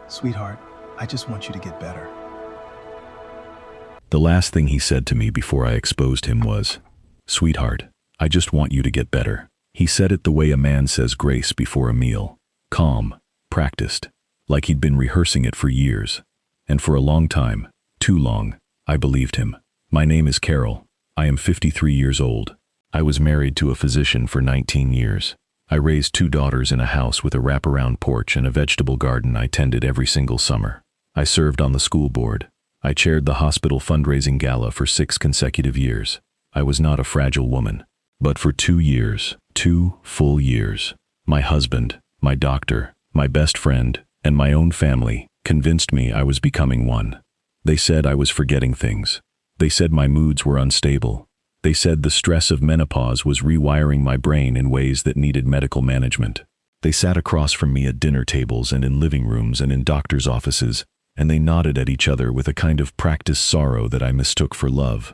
Sweetheart, I just want you to get better. The last thing he said to me before I exposed him was, "Sweetheart, I just want you to get better." He said it the way a man says grace before a meal. Calm, practiced, like he'd been rehearsing it for years. And for a long time, too long, I believed him. My name is Carol. I am 53 years old. I was married to a physician for 19 years. I raised 2 daughters in a house with a wraparound porch and a vegetable garden I tended every single summer. I served on the school board. I chaired the hospital fundraising gala for 6 consecutive years. I was not a fragile woman. But for 2 years, 2 full years, my husband, my doctor, my best friend, and my own family convinced me I was becoming one. They said I was forgetting things. They said my moods were unstable. They said the stress of menopause was rewiring my brain in ways that needed medical management. They sat across from me at dinner tables and in living rooms and in doctors' offices, and they nodded at each other with a kind of practiced sorrow that I mistook for love.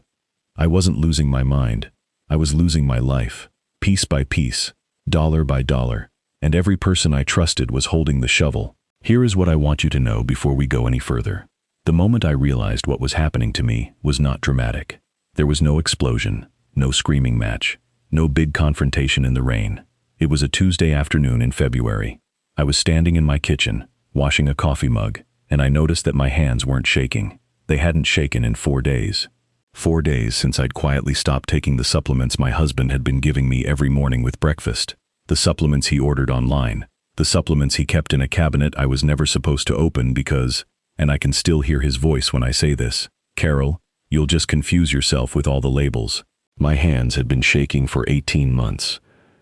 I wasn't losing my mind. I was losing my life, piece by piece, dollar by dollar, and every person I trusted was holding the shovel. Here is what I want you to know before we go any further. The moment I realized what was happening to me was not dramatic. There was no explosion, no screaming match, no big confrontation in the rain. It was a Tuesday afternoon in February. I was standing in my kitchen, washing a coffee mug, and I noticed that my hands weren't shaking. They hadn't shaken in 4 days. 4 days since I'd quietly stopped taking the supplements my husband had been giving me every morning with breakfast. The supplements he ordered online. The supplements he kept in a cabinet I was never supposed to open because, and I can still hear his voice when I say this, "Carol, you'll just confuse yourself with all the labels." My hands had been shaking for 18 months,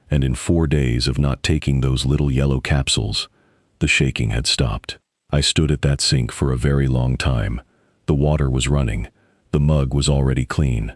and in 4 days of not taking those little yellow capsules, the shaking had stopped. I stood at that sink for a very long time. The water was running. The mug was already clean.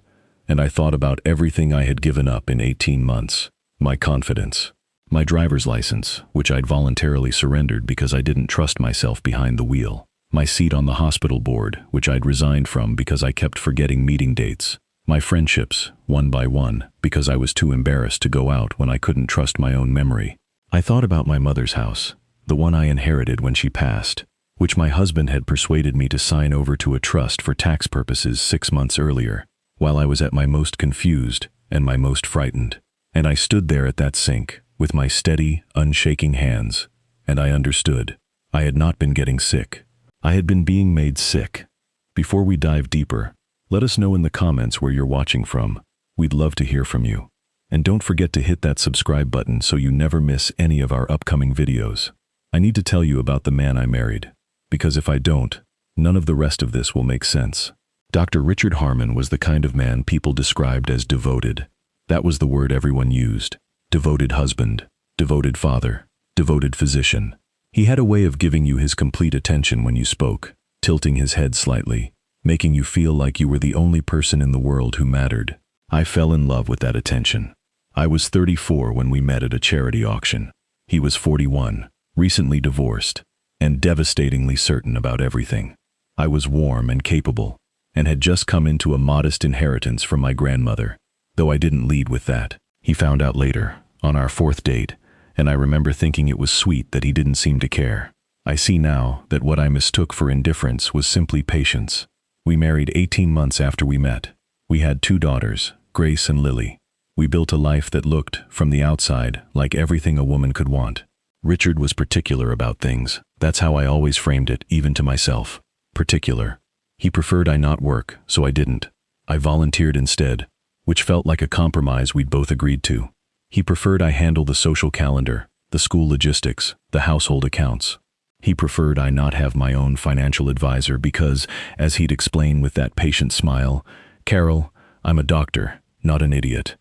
And I thought about everything I had given up in 18 months. My confidence. My driver's license, which I'd voluntarily surrendered because I didn't trust myself behind the wheel. My seat on the hospital board, which I'd resigned from because I kept forgetting meeting dates. My friendships, one by one, because I was too embarrassed to go out when I couldn't trust my own memory. I thought about my mother's house, the one I inherited when she passed, which my husband had persuaded me to sign over to a trust for tax purposes 6 months earlier, while I was at my most confused and my most frightened. And I stood there at that sink, with my steady, unshaking hands, and I understood. I had not been getting sick. I had been being made sick. Before we dive deeper, let us know in the comments where you're watching from. We'd love to hear from you. And don't forget to hit that subscribe button so you never miss any of our upcoming videos. I need to tell you about the man I married, because if I don't, none of the rest of this will make sense. Dr. Richard Harmon was the kind of man people described as devoted. That was the word everyone used. Devoted husband, devoted father, devoted physician. He had a way of giving you his complete attention when you spoke, tilting his head slightly, making you feel like you were the only person in the world who mattered. I fell in love with that attention. I was 34 when we met at a charity auction. He was 41, recently divorced, and devastatingly certain about everything. I was warm and capable, and had just come into a modest inheritance from my grandmother, though I didn't lead with that. He found out later, on our 4th date, and I remember thinking it was sweet that he didn't seem to care. I see now that what I mistook for indifference was simply patience. We married 18 months after we met. We had 2 daughters, Grace and Lily. We built a life that looked, from the outside, like everything a woman could want. Richard was particular about things. That's how I always framed it, even to myself. Particular. He preferred I not work, so I didn't. I volunteered instead, which felt like a compromise we'd both agreed to. He preferred I handle the social calendar, the school logistics, the household accounts. He preferred I not have my own financial advisor because, as he'd explain with that patient smile, "Carol, I'm a doctor, not an idiot.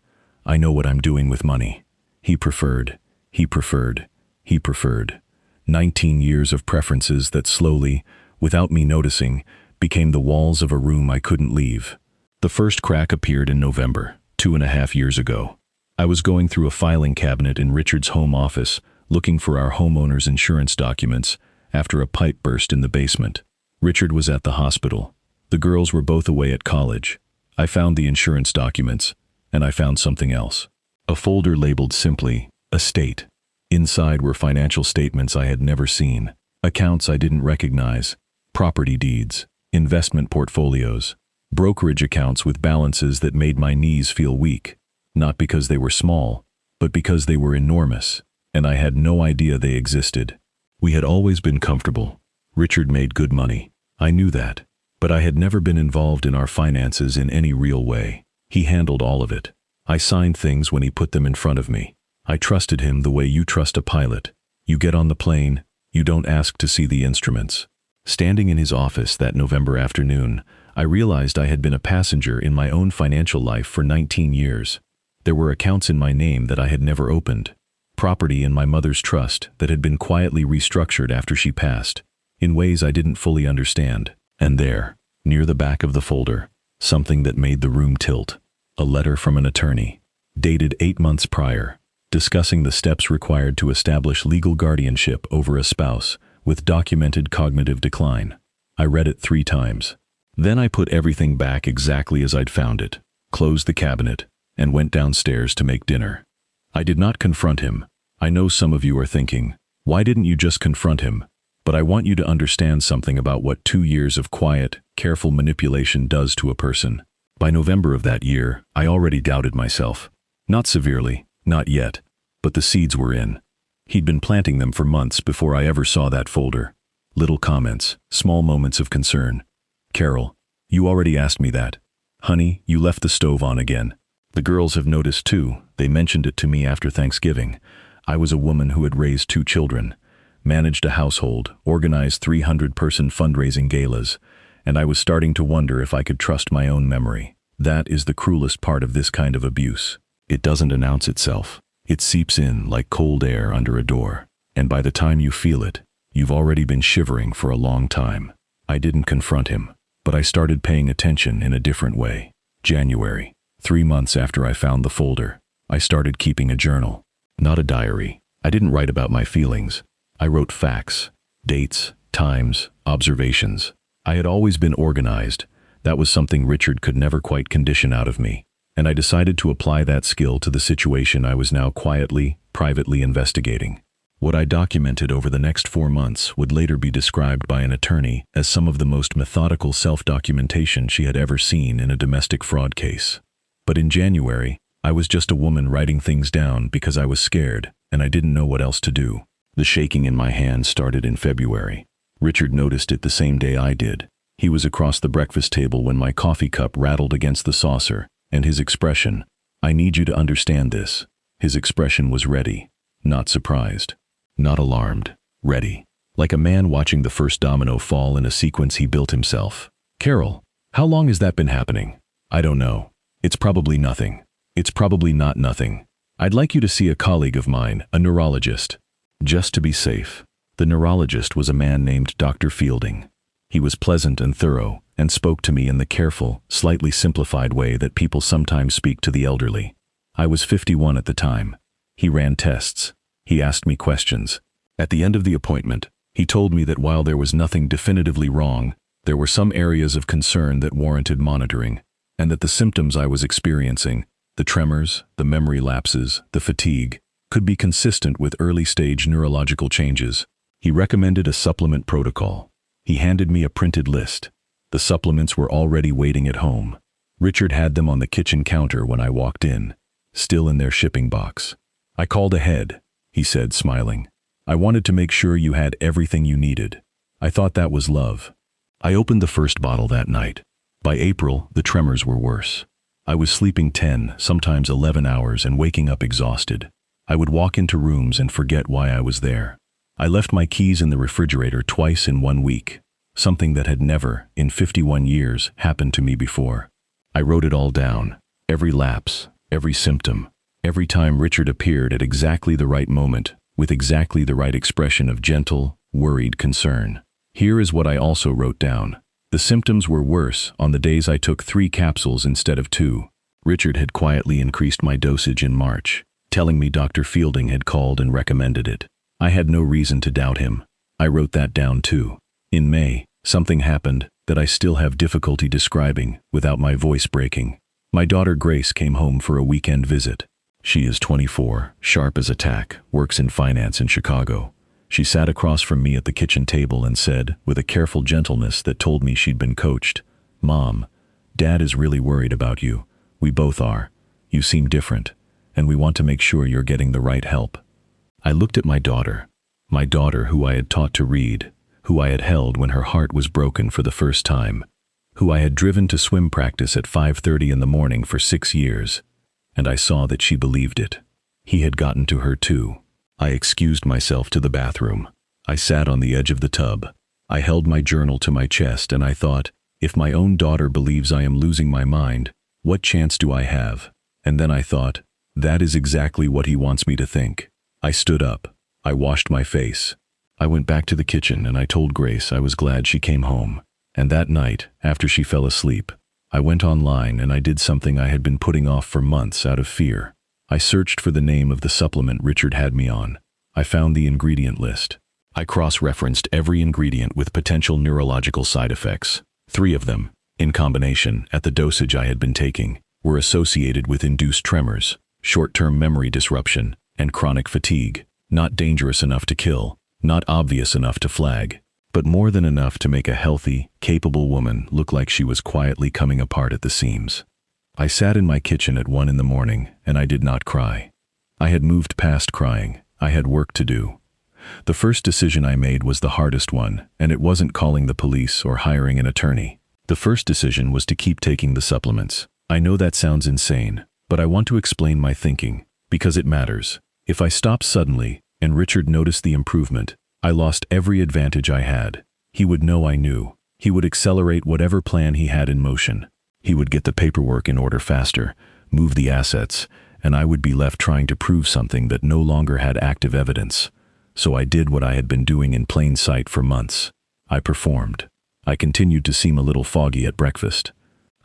I know what I'm doing with money." He preferred. 19 years of preferences that slowly, without me noticing, became the walls of a room I couldn't leave. The first crack appeared in November, 2.5 years ago. I was going through a filing cabinet in Richard's home office, looking for our homeowner's insurance documents, after a pipe burst in the basement. Richard was at the hospital. The girls were both away at college. I found the insurance documents, and I found something else. A folder labeled simply, "Estate." Inside were financial statements I had never seen. Accounts I didn't recognize, property deeds, investment portfolios, brokerage accounts with balances that made my knees feel weak, not because they were small, but because they were enormous, and I had no idea they existed. We had always been comfortable. Richard made good money. I knew that, but I had never been involved in our finances in any real way. He handled all of it. I signed things when he put them in front of me. I trusted him the way you trust a pilot. You get on the plane, you don't ask to see the instruments. Standing in his office that November afternoon, I realized I had been a passenger in my own financial life for 19 years. There were accounts in my name that I had never opened, property in my mother's trust that had been quietly restructured after she passed, in ways I didn't fully understand. And there, near the back of the folder, something that made the room tilt. A letter from an attorney, dated 8 months prior, discussing the steps required to establish legal guardianship over a spouse with documented cognitive decline. I read it 3 times. Then I put everything back exactly as I'd found it, closed the cabinet, and went downstairs to make dinner. I did not confront him. I know some of you are thinking, why didn't you just confront him? But I want you to understand something about what 2 years of quiet, careful manipulation does to a person. By November of that year, I already doubted myself. Not severely, not yet, but the seeds were in. He'd been planting them for months before I ever saw that folder. Little comments, small moments of concern. Carol, you already asked me that. Honey, you left the stove on again. The girls have noticed too. They mentioned it to me after Thanksgiving. I was a woman who had raised 2 children, managed a household, organized 300-person fundraising galas, and I was starting to wonder if I could trust my own memory. That is the cruelest part of this kind of abuse. It doesn't announce itself. It seeps in like cold air under a door, and by the time you feel it, you've already been shivering for a long time. I didn't confront him, but I started paying attention in a different way. January, 3 months after I found the folder, I started keeping a journal. Not a diary. I didn't write about my feelings. I wrote facts, dates, times, observations. I had always been organized. That was something Richard could never quite condition out of me, and I decided to apply that skill to the situation I was now quietly, privately investigating. What I documented over the next 4 months would later be described by an attorney as some of the most methodical self-documentation she had ever seen in a domestic fraud case. But in January, I was just a woman writing things down because I was scared and I didn't know what else to do. The shaking in my hands started in February. Richard noticed it the same day I did. He was across the breakfast table when my coffee cup rattled against the saucer, and his expression, I need you to understand this. His expression was ready, not surprised, not alarmed, ready, like a man watching the first domino fall in a sequence he built himself. Carol, how long has that been happening? I don't know. It's probably nothing. It's probably not nothing. I'd like you to see a colleague of mine, a neurologist. Just to be safe. The neurologist was a man named Dr. Fielding. He was pleasant and thorough, and spoke to me in the careful, slightly simplified way that people sometimes speak to the elderly. I was 51 at the time. He ran tests. He asked me questions. At the end of the appointment, he told me that while there was nothing definitively wrong, there were some areas of concern that warranted monitoring, and that the symptoms I was experiencing, the tremors, the memory lapses, the fatigue, could be consistent with early-stage neurological changes. He recommended a supplement protocol. He handed me a printed list. The supplements were already waiting at home. Richard had them on the kitchen counter when I walked in, still in their shipping box. I called ahead, he said, smiling. I wanted to make sure you had everything you needed. I thought that was love. I opened the first bottle that night. By April, the tremors were worse. I was sleeping 10, sometimes 11 hours and waking up exhausted. I would walk into rooms and forget why I was there. I left my keys in the refrigerator twice in 1 week, something that had never, in 51 years, happened to me before. I wrote it all down, every lapse, every symptom, every time Richard appeared at exactly the right moment, with exactly the right expression of gentle, worried concern. Here is what I also wrote down. The symptoms were worse on the days I took 3 capsules instead of 2. Richard had quietly increased my dosage in March, telling me Dr. Fielding had called and recommended it. I had no reason to doubt him. I wrote that down too. In May, something happened that I still have difficulty describing without my voice breaking. My daughter Grace came home for a weekend visit. She is 24, sharp as a tack, works in finance in Chicago. She sat across from me at the kitchen table and said, with a careful gentleness that told me she'd been coached, "Mom, Dad is really worried about you. We both are. You seem different, and we want to make sure you're getting the right help." I looked at my daughter who I had taught to read, who I had held when her heart was broken for the first time, who I had driven to swim practice at 5:30 in the morning for 6 years, and I saw that she believed it. He had gotten to her too. I excused myself to the bathroom. I sat on the edge of the tub. I held my journal to my chest and I thought, if my own daughter believes I am losing my mind, what chance do I have? And then I thought, that is exactly what he wants me to think. I stood up. I washed my face. I went back to the kitchen and I told Grace I was glad she came home. And that night, after she fell asleep, I went online and I did something I had been putting off for months out of fear. I searched for the name of the supplement Richard had me on. I found the ingredient list. I cross-referenced every ingredient with potential neurological side effects. 3 of them, in combination, at the dosage I had been taking, were associated with induced tremors, short-term memory disruption, and chronic fatigue. Not dangerous enough to kill, not obvious enough to flag, but more than enough to make a healthy, capable woman look like she was quietly coming apart at the seams. I sat in my kitchen at 1 in the morning, and I did not cry. I had moved past crying. I had work to do. The first decision I made was the hardest one, and it wasn't calling the police or hiring an attorney. The first decision was to keep taking the supplements. I know that sounds insane, but I want to explain my thinking, because it matters. If I stopped suddenly, and Richard noticed the improvement, I lost every advantage I had. He would know I knew. He would accelerate whatever plan he had in motion. He would get the paperwork in order faster, move the assets, and I would be left trying to prove something that no longer had active evidence. So I did what I had been doing in plain sight for months. I performed. I continued to seem a little foggy at breakfast.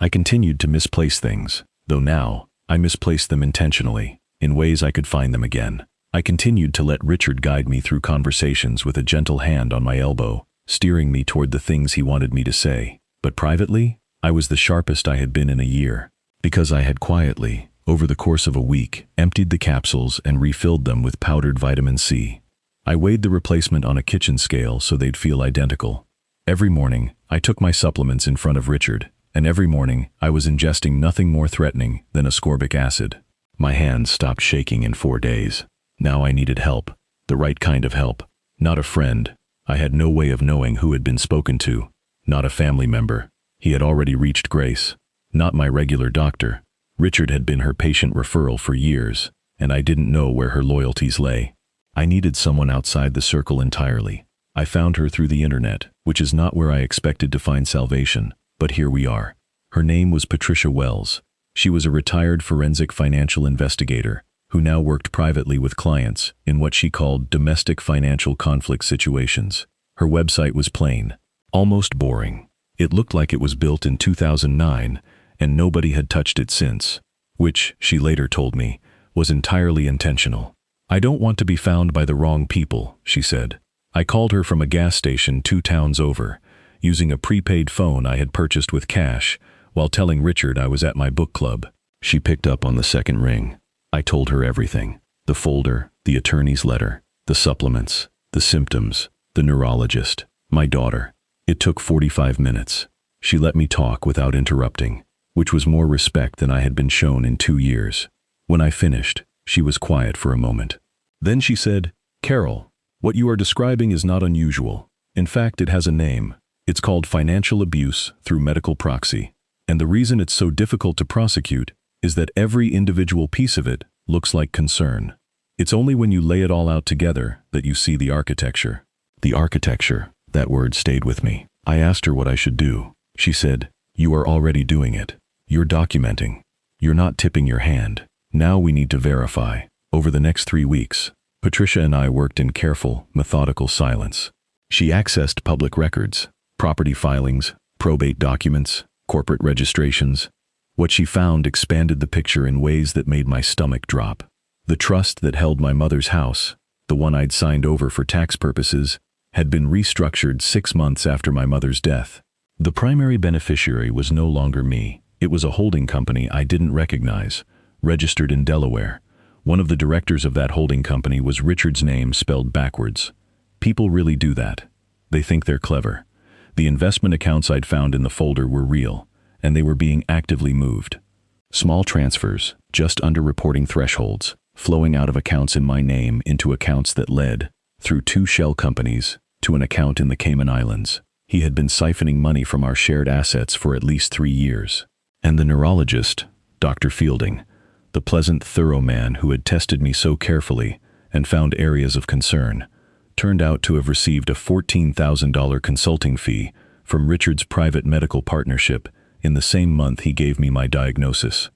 I continued to misplace things, though now, I misplaced them intentionally, in ways I could find them again. I continued to let Richard guide me through conversations with a gentle hand on my elbow, steering me toward the things he wanted me to say. But privately, I was the sharpest I had been in a year, because I had quietly, over the course of a week, emptied the capsules and refilled them with powdered vitamin C. I weighed the replacement on a kitchen scale so they'd feel identical. Every morning, I took my supplements in front of Richard, and every morning, I was ingesting nothing more threatening than ascorbic acid. My hands stopped shaking in 4 days. Now I needed help, the right kind of help, not a friend. I had no way of knowing who had been spoken to, not a family member. He had already reached Grace, not my regular doctor. Richard had been her patient referral for years, and I didn't know where her loyalties lay. I needed someone outside the circle entirely. I found her through the internet, which is not where I expected to find salvation, but here we are. Her name was Patricia Wells. She was a retired forensic financial investigator who now worked privately with clients in what she called domestic financial conflict situations. Her website was plain, almost boring. It looked like it was built in 2009, and nobody had touched it since, which, she later told me, was entirely intentional. "I don't want to be found by the wrong people," she said. I called her from a gas station 2 towns over, using a prepaid phone I had purchased with cash, while telling Richard I was at my book club. She picked up on the second ring. I told her everything. The folder, the attorney's letter, the supplements, the symptoms, the neurologist, my daughter. It took 45 minutes. She let me talk without interrupting, which was more respect than I had been shown in 2 years. When I finished, she was quiet for a moment. Then she said, "Carol, what you are describing is not unusual. In fact, it has a name. It's called financial abuse through medical proxy. And the reason it's so difficult to prosecute is that every individual piece of it looks like concern. It's only when you lay it all out together that you see the architecture." The architecture, that word stayed with me. I asked her what I should do. She said, "You are already doing it. You're documenting. You're not tipping your hand. Now we need to verify." Over the next 3 weeks, Patricia and I worked in careful, methodical silence. She accessed public records, property filings, probate documents, corporate registrations. What she found expanded the picture in ways that made my stomach drop. The trust that held my mother's house, the one I'd signed over for tax purposes, had been restructured 6 months after my mother's death. The primary beneficiary was no longer me. It was a holding company I didn't recognize, registered in Delaware. One of the directors of that holding company was Richard's name spelled backwards. People really do that. They think they're clever. The investment accounts I'd found in the folder were real, and they were being actively moved. Small transfers, just under reporting thresholds, flowing out of accounts in my name into accounts that led, through 2 shell companies, to an account in the Cayman Islands. He had been siphoning money from our shared assets for at least 3 years. And the neurologist, Dr. Fielding, the pleasant, thorough man who had tested me so carefully and found areas of concern, turned out to have received a $14,000 consulting fee from Richard's private medical partnership in the same month he gave me my diagnosis.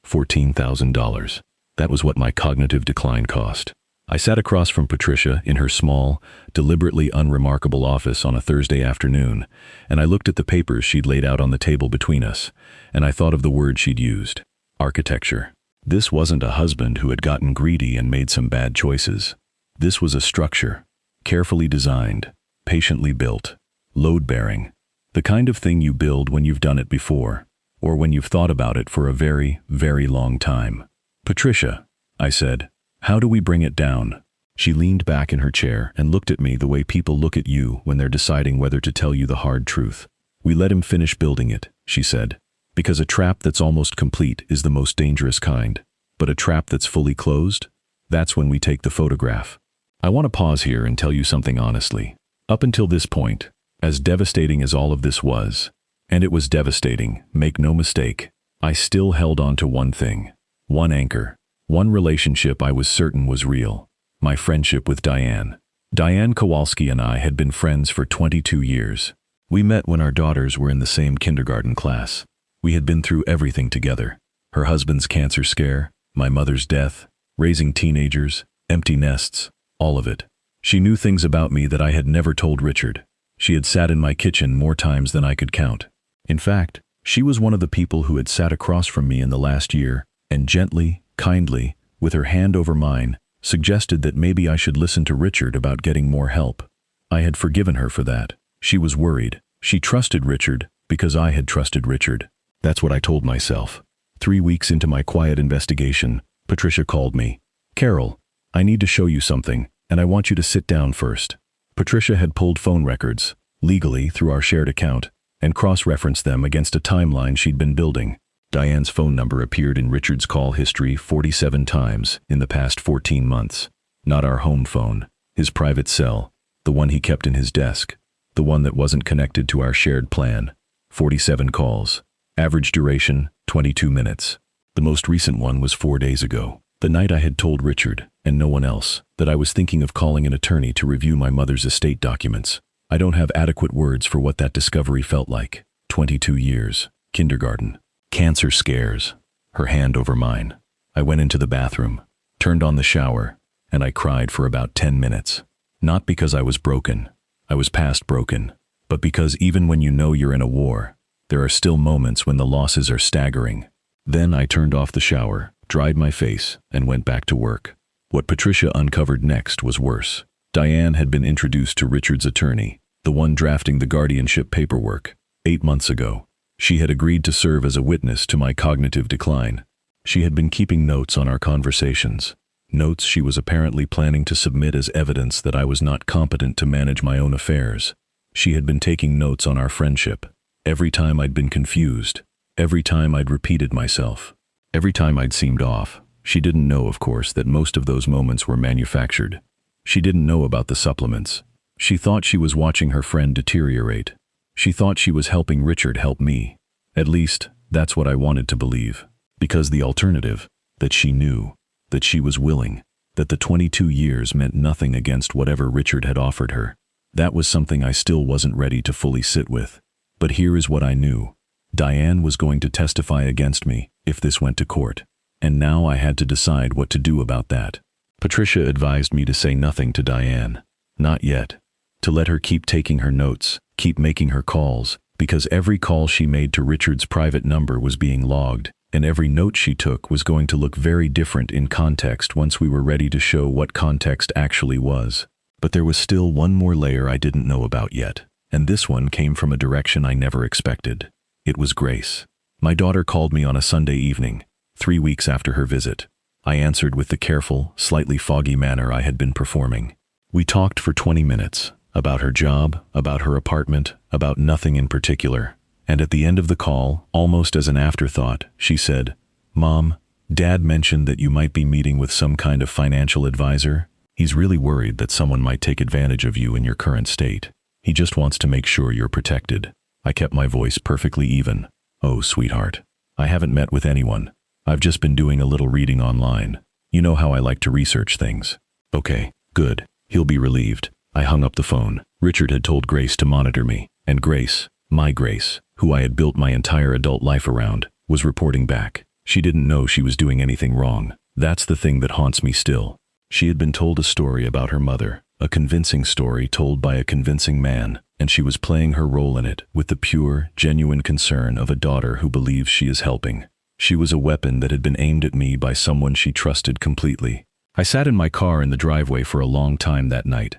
$14,000. That was what my cognitive decline cost. I sat across from Patricia in her small, deliberately unremarkable office on a Thursday afternoon, and I looked at the papers she'd laid out on the table between us, and I thought of the word she'd used: architecture. This wasn't a husband who had gotten greedy and made some bad choices. This was a structure, carefully designed, patiently built, load-bearing, the kind of thing you build when you've done it before, or when you've thought about it for a very, very long time. "Patricia," I said, "how do we bring it down?" She leaned back in her chair and looked at me the way people look at you when they're deciding whether to tell you the hard truth. "We let him finish building it," she said, "because a trap that's almost complete is the most dangerous kind. But a trap that's fully closed? That's when we take the photograph." I want to pause here and tell you something honestly. Up until this point, as devastating as all of this was, and it was devastating, make no mistake, I still held on to one thing, one anchor, one relationship I was certain was real: my friendship with Diane. Diane Kowalski and I had been friends for 22 years. We met when our daughters were in the same kindergarten class. We had been through everything together: her husband's cancer scare, my mother's death, raising teenagers, empty nests, all of it. She knew things about me that I had never told Richard. She had sat in my kitchen more times than I could count. In fact, she was one of the people who had sat across from me in the last year and gently, kindly, with her hand over mine, suggested that maybe I should listen to Richard about getting more help. I had forgiven her for that. She was worried. She trusted Richard because I had trusted Richard. That's what I told myself. 3 weeks into my quiet investigation, Patricia called me. "Carol, I need to show you something, and I want you to sit down first." Patricia had pulled phone records, legally through our shared account, and cross-referenced them against a timeline she'd been building. Diane's phone number appeared in Richard's call history 47 times in the past 14 months. Not our home phone, his private cell, the one he kept in his desk, the one that wasn't connected to our shared plan. 47 calls. Average duration, 22 minutes. The most recent one was 4 days ago, the night I had told Richard, and no one else, that I was thinking of calling an attorney to review my mother's estate documents. I don't have adequate words for what that discovery felt like. 22 years, kindergarten, cancer scares, her hand over mine. I went into the bathroom, turned on the shower, and I cried for about 10 minutes. Not because I was broken, I was past broken, but because even when you know you're in a war, there are still moments when the losses are staggering. Then I turned off the shower, dried my face, and went back to work. What Patricia uncovered next was worse. Diane had been introduced to Richard's attorney, the one drafting the guardianship paperwork, 8 months ago. She had agreed to serve as a witness to my cognitive decline. She had been keeping notes on our conversations, notes she was apparently planning to submit as evidence that I was not competent to manage my own affairs. She had been taking notes on our friendship. Every time I'd been confused, every time I'd repeated myself, every time I'd seemed off. She didn't know, of course, that most of those moments were manufactured. She didn't know about the supplements. She thought she was watching her friend deteriorate. She thought she was helping Richard help me. At least, that's what I wanted to believe. Because the alternative, that she knew, that she was willing, that the 22 years meant nothing against whatever Richard had offered her, that was something I still wasn't ready to fully sit with. But here is what I knew. Diane was going to testify against me if this went to court. And now I had to decide what to do about that. Patricia advised me to say nothing to Diane. Not yet. To let her keep taking her notes, keep making her calls, because every call she made to Richard's private number was being logged, and every note she took was going to look very different in context once we were ready to show what context actually was. But there was still one more layer I didn't know about yet, and this one came from a direction I never expected. It was Grace. My daughter called me on a Sunday evening, 3 weeks after her visit. I answered with the careful, slightly foggy manner I had been performing. We talked for 20 minutes, about her job, about her apartment, about nothing in particular. And at the end of the call, almost as an afterthought, she said, "Mom, Dad mentioned that you might be meeting with some kind of financial advisor. He's really worried that someone might take advantage of you in your current state. He just wants to make sure you're protected." I kept my voice perfectly even. "Oh, sweetheart. I haven't met with anyone. I've just been doing a little reading online. You know how I like to research things." "Okay, good. He'll be relieved." I hung up the phone. Richard had told Grace to monitor me, and Grace, my Grace, who I had built my entire adult life around, was reporting back. She didn't know she was doing anything wrong. That's the thing that haunts me still. She had been told a story about her mother, a convincing story told by a convincing man, and she was playing her role in it with the pure, genuine concern of a daughter who believes she is helping. She was a weapon that had been aimed at me by someone she trusted completely. I sat in my car in the driveway for a long time that night,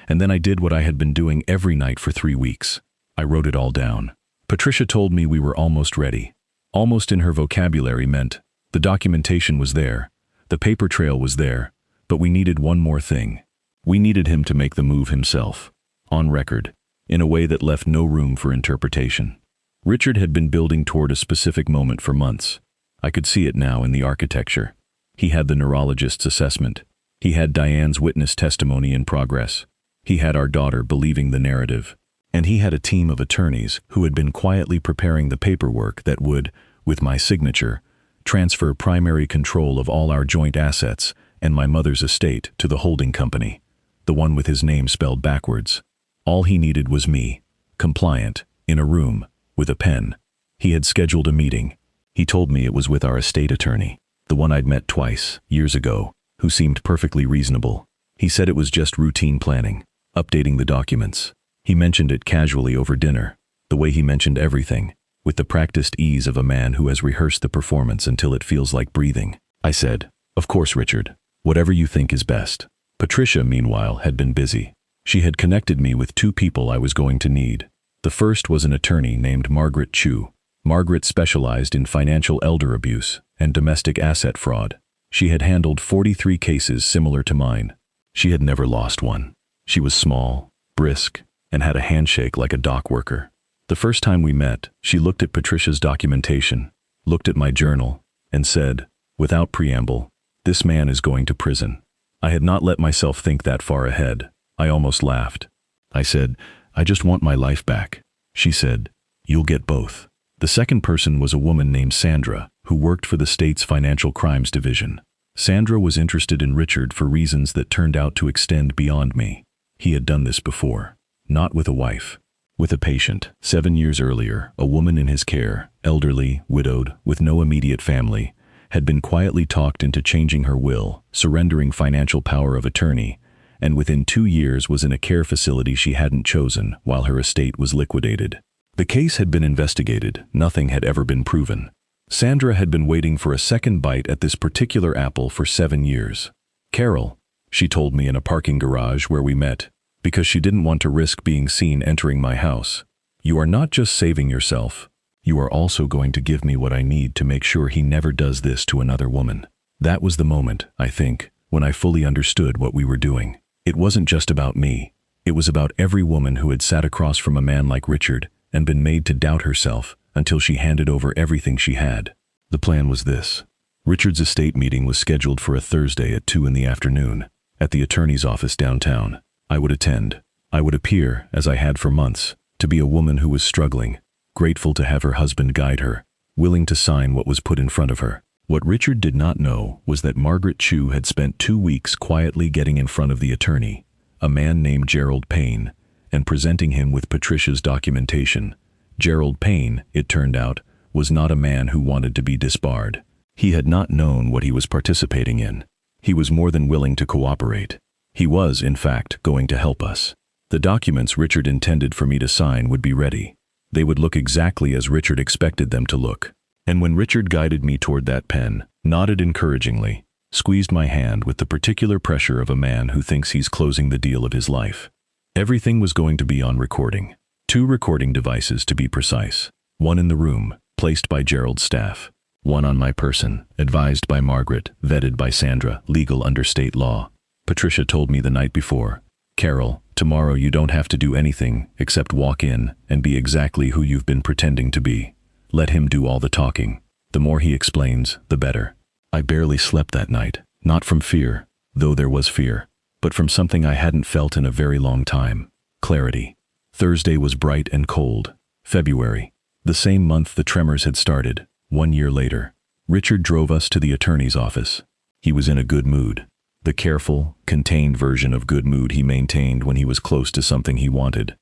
and then I did what I had been doing every night for 3 weeks. I wrote it all down. Patricia told me we were almost ready. Almost in her vocabulary meant the documentation was there, the paper trail was there, but we needed one more thing. We needed him to make the move himself, on record, in a way that left no room for interpretation. Richard had been building toward a specific moment for months. I could see it now in the architecture. He had the neurologist's assessment. He had Diane's witness testimony in progress. He had our daughter believing the narrative. And he had a team of attorneys who had been quietly preparing the paperwork that would, with my signature, transfer primary control of all our joint assets and my mother's estate to the holding company, the one with his name spelled backwards. All he needed was me, compliant, in a room, with a pen. He had scheduled a meeting. He told me it was with our estate attorney, the one I'd met twice, years ago, who seemed perfectly reasonable. He said it was just routine planning, updating the documents. He mentioned it casually over dinner, the way he mentioned everything, with the practiced ease of a man who has rehearsed the performance until it feels like breathing. I said, "Of course, Richard. Whatever you think is best." Patricia, meanwhile, had been busy. She had connected me with 2 people I was going to need. The first was an attorney named Margaret Chu. Margaret specialized in financial elder abuse and domestic asset fraud. She had handled 43 cases similar to mine. She had never lost one. She was small, brisk, and had a handshake like a dock worker. The first time we met, she looked at Patricia's documentation, looked at my journal, and said, without preamble, "This man is going to prison." I had not let myself think that far ahead. I almost laughed. I said, "I just want my life back." She said, "You'll get both." The second person was a woman named Sandra, who worked for the state's Financial Crimes Division. Sandra was interested in Richard for reasons that turned out to extend beyond me. He had done this before. Not with a wife. With a patient. 7 years earlier, a woman in his care, elderly, widowed, with no immediate family, had been quietly talked into changing her will, surrendering financial power of attorney, and within 2 years was in a care facility she hadn't chosen while her estate was liquidated. The case had been investigated. Nothing had ever been proven. Sandra had been waiting for a second bite at this particular apple for 7 years. "Carol," she told me in a parking garage where we met, because she didn't want to risk being seen entering my house, "you are not just saving yourself, you are also going to give me what I need to make sure he never does this to another woman." That was the moment, I think, when I fully understood what we were doing. It wasn't just about me. It was about every woman who had sat across from a man like Richard and been made to doubt herself until she handed over everything she had. The plan was this. Richard's estate meeting was scheduled for a Thursday at 2 in the afternoon, at the attorney's office downtown. I would attend. I would appear, as I had for months, to be a woman who was struggling, grateful to have her husband guide her, willing to sign what was put in front of her. What Richard did not know was that Margaret Chu had spent 2 weeks quietly getting in front of the attorney, a man named Gerald Payne, and presenting him with Patricia's documentation. Gerald Payne, it turned out, was not a man who wanted to be disbarred. He had not known what he was participating in. He was more than willing to cooperate. He was, in fact, going to help us. The documents Richard intended for me to sign would be ready. They would look exactly as Richard expected them to look. And when Richard guided me toward that pen, nodded encouragingly, squeezed my hand with the particular pressure of a man who thinks he's closing the deal of his life. Everything was going to be on recording. 2 recording devices to be precise. One in the room, placed by Gerald's staff. One on my person, advised by Margaret, vetted by Sandra, legal under state law. Patricia told me the night before, Carol, tomorrow you don't have to do anything except walk in and be exactly who you've been pretending to be. Let him do all the talking. The more he explains, the better. I barely slept that night, not from fear, though there was fear, but from something I hadn't felt in a very long time. Clarity. Thursday was bright and cold. February. The same month the tremors had started, 1 year later. Richard drove us to the attorney's office. He was in a good mood. The careful, contained version of good mood he maintained when he was close to something he wanted.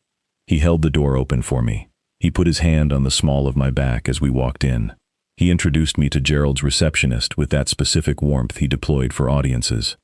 He held the door open for me. He put his hand on the small of my back as we walked in. He introduced me to Gerald's receptionist with that specific warmth he deployed for audiences.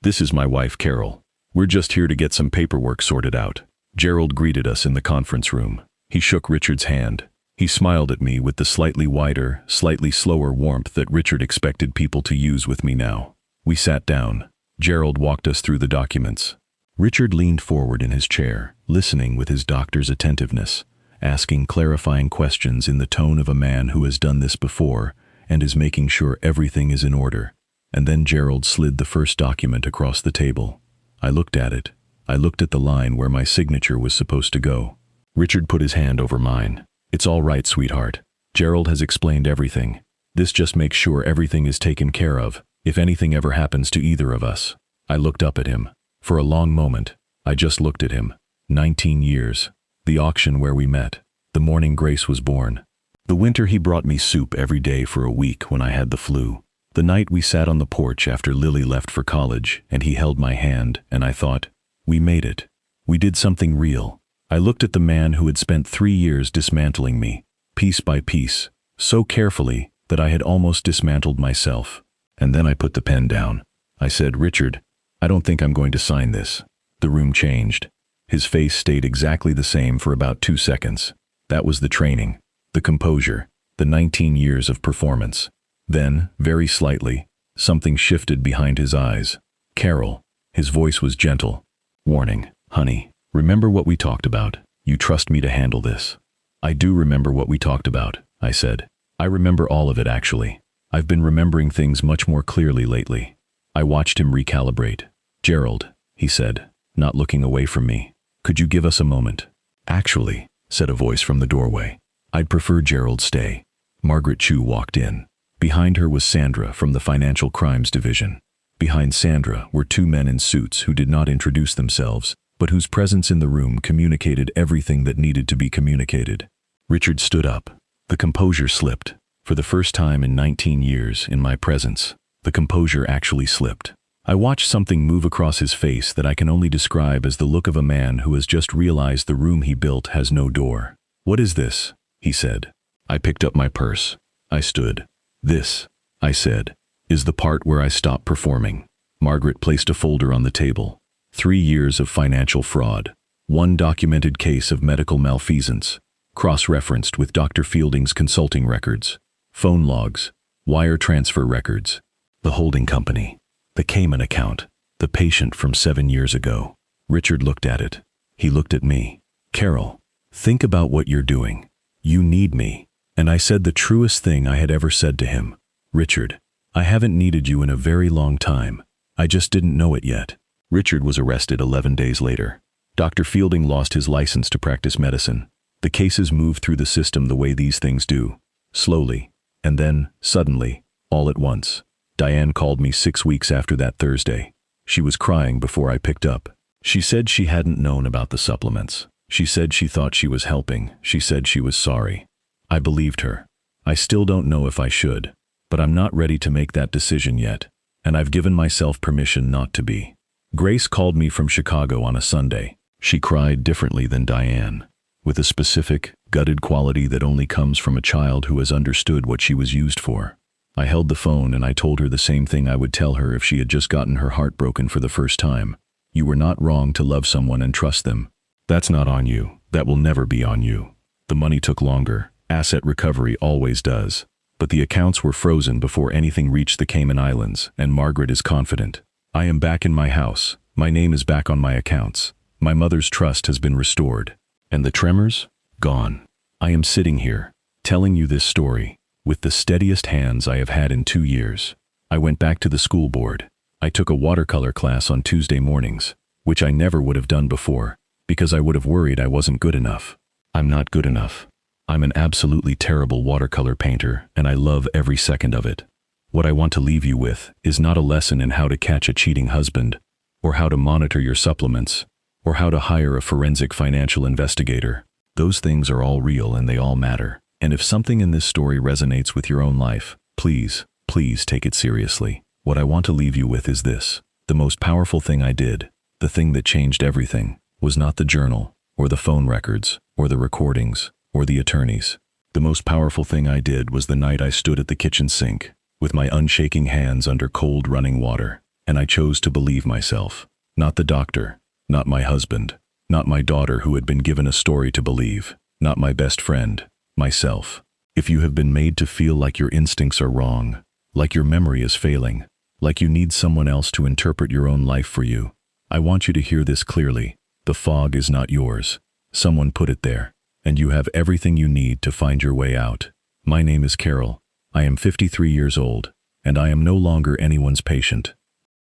"This is my wife, Carol. We're just here to get some paperwork sorted out." Gerald greeted us in the conference room. He shook Richard's hand. He smiled at me with the slightly wider, slightly slower warmth that Richard expected people to use with me now. We sat down. Gerald walked us through the documents. Richard leaned forward in his chair, listening with his doctor's attentiveness, asking clarifying questions in the tone of a man who has done this before and is making sure everything is in order. And then Gerald slid the first document across the table. I looked at it. I looked at the line where my signature was supposed to go. Richard put his hand over mine. "It's all right, sweetheart. Gerald has explained everything. This just makes sure everything is taken care of, if anything ever happens to either of us." I looked up at him. For a long moment, I just looked at him. 19 years. The auction where we met. The morning Grace was born. The winter he brought me soup every day for a week when I had the flu. The night we sat on the porch after Lily left for college and he held my hand and I thought, we made it. We did something real. I looked at the man who had spent 3 years dismantling me, piece by piece, so carefully that I had almost dismantled myself. And then I put the pen down. I said, "Richard, I don't think I'm going to sign this." The room changed. His face stayed exactly the same for about 2 seconds. That was the training, the composure, the 19 years of performance. Then, very slightly, something shifted behind his eyes. "Carol." His voice was gentle. "Warning, honey. Remember what we talked about. You trust me to handle this." "I do remember what we talked about," I said. "I remember all of it, actually. I've been remembering things much more clearly lately." I watched him recalibrate. "Gerald," he said, not looking away from me. "Could you give us a moment?" "Actually," said a voice from the doorway, "I'd prefer Gerald stay." Margaret Chu walked in. Behind her was Sandra from the Financial Crimes Division. Behind Sandra were 2 men in suits who did not introduce themselves, but whose presence in the room communicated everything that needed to be communicated. Richard stood up. The composure slipped. For the first time in 19 years, in my presence, the composure actually slipped. I watched something move across his face that I can only describe as the look of a man who has just realized the room he built has no door. "What is this?" he said. I picked up my purse. I stood. "This," I said, "is the part where I stop performing." Margaret placed a folder on the table. 3 years of financial fraud. 1 documented case of medical malfeasance, cross-referenced with Dr. Fielding's consulting records, phone logs, wire transfer records, the holding company, the Cayman account, the patient from 7 years ago. Richard looked at it. He looked at me. "Carol, think about what you're doing. You need me." And I said the truest thing I had ever said to him. "Richard, I haven't needed you in a very long time. I just didn't know it yet." Richard was arrested 11 days later. Dr. Fielding lost his license to practice medicine. The cases moved through the system the way these things do. Slowly. And then, suddenly, all at once. Diane called me 6 weeks after that Thursday. She was crying before I picked up. She said she hadn't known about the supplements. She said she thought she was helping. She said she was sorry. I believed her. I still don't know if I should, but I'm not ready to make that decision yet, and I've given myself permission not to be. Grace called me from Chicago on a Sunday. She cried differently than Diane, with a specific, gutted quality that only comes from a child who has understood what she was used for. I held the phone and I told her the same thing I would tell her if she had just gotten her heart broken for the first time. You were not wrong to love someone and trust them. That's not on you. That will never be on you. The money took longer. Asset recovery always does. But the accounts were frozen before anything reached the Cayman Islands, and Margaret is confident. I am back in my house. My name is back on my accounts. My mother's trust has been restored. And the tremors? Gone. I am sitting here, telling you this story, with the steadiest hands I have had in 2 years. I went back to the school board. I took a watercolor class on Tuesday mornings, which I never would have done before, because I would have worried I wasn't good enough. I'm not good enough. I'm an absolutely terrible watercolor painter, and I love every second of it. What I want to leave you with is not a lesson in how to catch a cheating husband, or how to monitor your supplements, or how to hire a forensic financial investigator. Those things are all real and they all matter. And if something in this story resonates with your own life, please, please take it seriously. What I want to leave you with is this. The most powerful thing I did, the thing that changed everything, was not the journal, or the phone records, or the recordings, or the attorneys. The most powerful thing I did was the night I stood at the kitchen sink, with my unshaking hands under cold running water, and I chose to believe myself. Not the doctor, not my husband, not my daughter who had been given a story to believe, not my best friend, myself. If you have been made to feel like your instincts are wrong, like your memory is failing, like you need someone else to interpret your own life for you, I want you to hear this clearly. The fog is not yours. Someone put it there, and you have everything you need to find your way out. My name is Carol. I am 53 years old, and I am no longer anyone's patient.